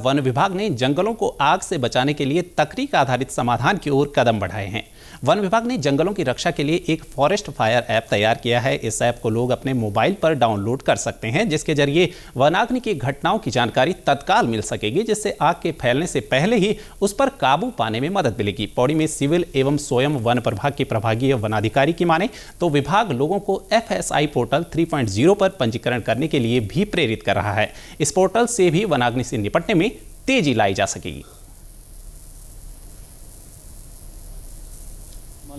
One विभाग ने जंगलों को आग से बचाने के लिए तकनीक आधारित समाधान की ओर कदम बढ़ाए हैं। वन विभाग ने जंगलों की रक्षा के लिए एक फॉरेस्ट फायर ऐप तैयार किया है। इस ऐप को लोग अपने मोबाइल पर डाउनलोड कर सकते हैं, जिसके जरिए वनाग्नि की घटनाओं की जानकारी तत्काल मिल सकेगी, जिससे आग के फैलने से पहले ही उस पर काबू पाने में मदद मिलेगी। पौड़ी में सिविल एवं स्वयं वन प्रभाग के प्रभागीय वनाधिकारी की माने तो विभाग लोगों को FSI पोर्टल 3.0 पर पंजीकरण करने के लिए भी प्रेरित कर रहा है। इस पोर्टल से भी वनाग्नि से निपटने में तेजी लाई जा सकेगी।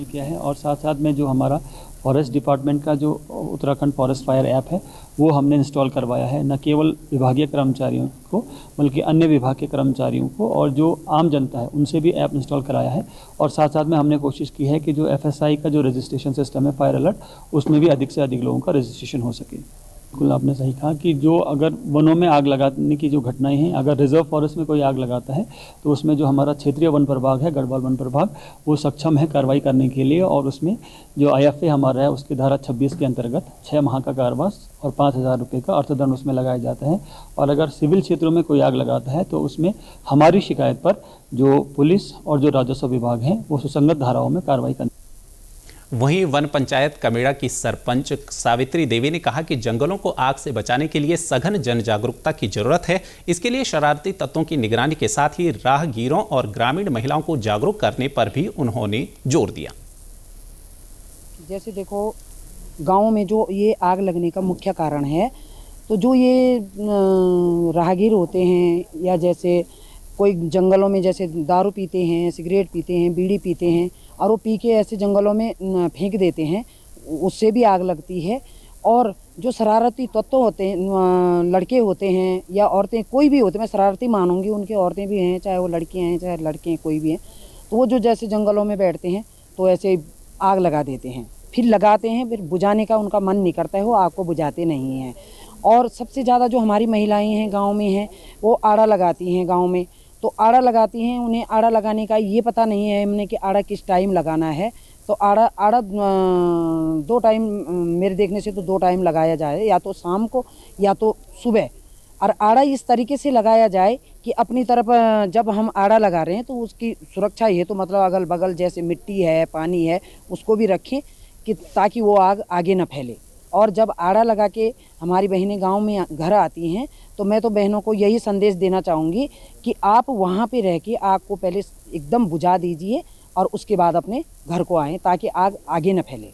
किया है और साथ साथ में जो हमारा फॉरेस्ट डिपार्टमेंट का जो उत्तराखंड फॉरेस्ट फायर ऐप है वो हमने इंस्टॉल करवाया है, न केवल विभागीय कर्मचारियों को बल्कि अन्य विभाग के कर्मचारियों को और जो आम जनता है उनसे भी ऐप इंस्टॉल कराया है। और साथ साथ में हमने कोशिश की है कि जो FSI का जो रजिस्ट्रेशन सिस्टम है फायर अलर्ट, उसमें भी अधिक से अधिक लोगों का रजिस्ट्रेशन हो सके। बिल्कुल आपने सही कहा कि जो अगर वनों में आग लगाने की जो घटनाएं हैं, अगर रिजर्व फॉरेस्ट में कोई आग लगाता है तो उसमें जो हमारा क्षेत्रीय वन प्रभाग है, गढ़वाल वन प्रभाग, वो सक्षम है कार्रवाई करने के लिए। और उसमें जो IFA हमारा है उसकी धारा 26 के अंतर्गत 6 माह का कारावास और 5,000 रुपये का अर्थदंड उसमें लगाया जाता है। और अगर सिविल क्षेत्रों में कोई आग लगाता है तो उसमें हमारी शिकायत पर जो पुलिस और जो राजस्व विभाग हैं वो सुसंगत धाराओं में कार्रवाई करने। वहीं वन पंचायत कमेड़ा की सरपंच सावित्री देवी ने कहा कि जंगलों को आग से बचाने के लिए सघन जन जागरूकता की जरूरत है। इसके लिए शरारती तत्वों की निगरानी के साथ ही राहगीरों और ग्रामीण महिलाओं को जागरूक करने पर भी उन्होंने जोर दिया। जैसे देखो, गाँव में जो ये आग लगने का मुख्य कारण है, तो जो ये राहगीर होते हैं या जैसे कोई जंगलों में जैसे दारू पीते हैं, सिगरेट पीते हैं, बीड़ी पीते हैं और वो पी के ऐसे जंगलों में फेंक देते हैं, उससे भी आग लगती है। और जो शरारती तत्व होते हैं, लड़के होते हैं या औरतें, कोई भी होते हैं, मैं शरारती मानूंगी, उनके औरतें भी हैं, चाहे वो लड़कियां हैं चाहे लड़के हैं, कोई भी हैं, तो वो जो जैसे जंगलों में बैठते हैं तो ऐसे आग लगा देते हैं, फिर लगाते हैं, फिर बुझाने का उनका मन नहीं करता है, वो आग को बुझाते नहीं हैं। और सबसे ज़्यादा जो हमारी महिलाएँ हैं गाँव में हैं, वो आड़ा लगाती हैं गाँव में, तो आड़ा लगाती हैं। उन्हें आड़ा लगाने का ये पता नहीं है हमने कि आड़ा किस टाइम लगाना है, तो आड़ा 2 टाइम, मेरे देखने से तो 2 टाइम लगाया जाए, या तो शाम को या तो सुबह। और आड़ा इस तरीके से लगाया जाए कि अपनी तरफ जब हम आड़ा लगा रहे हैं तो उसकी सुरक्षा ये तो मतलब अगल बगल जैसे मिट्टी है, पानी है, उसको भी रखें कि ताकि वो आग आगे न फैले। और जब आड़ा लगा के हमारी बहनें गांव में घर आती हैं तो मैं तो बहनों को यही संदेश देना चाहूँगी कि आप वहाँ पे रह के आग को पहले एकदम बुझा दीजिए और उसके बाद अपने घर को आएँ ताकि आग आगे न फैले।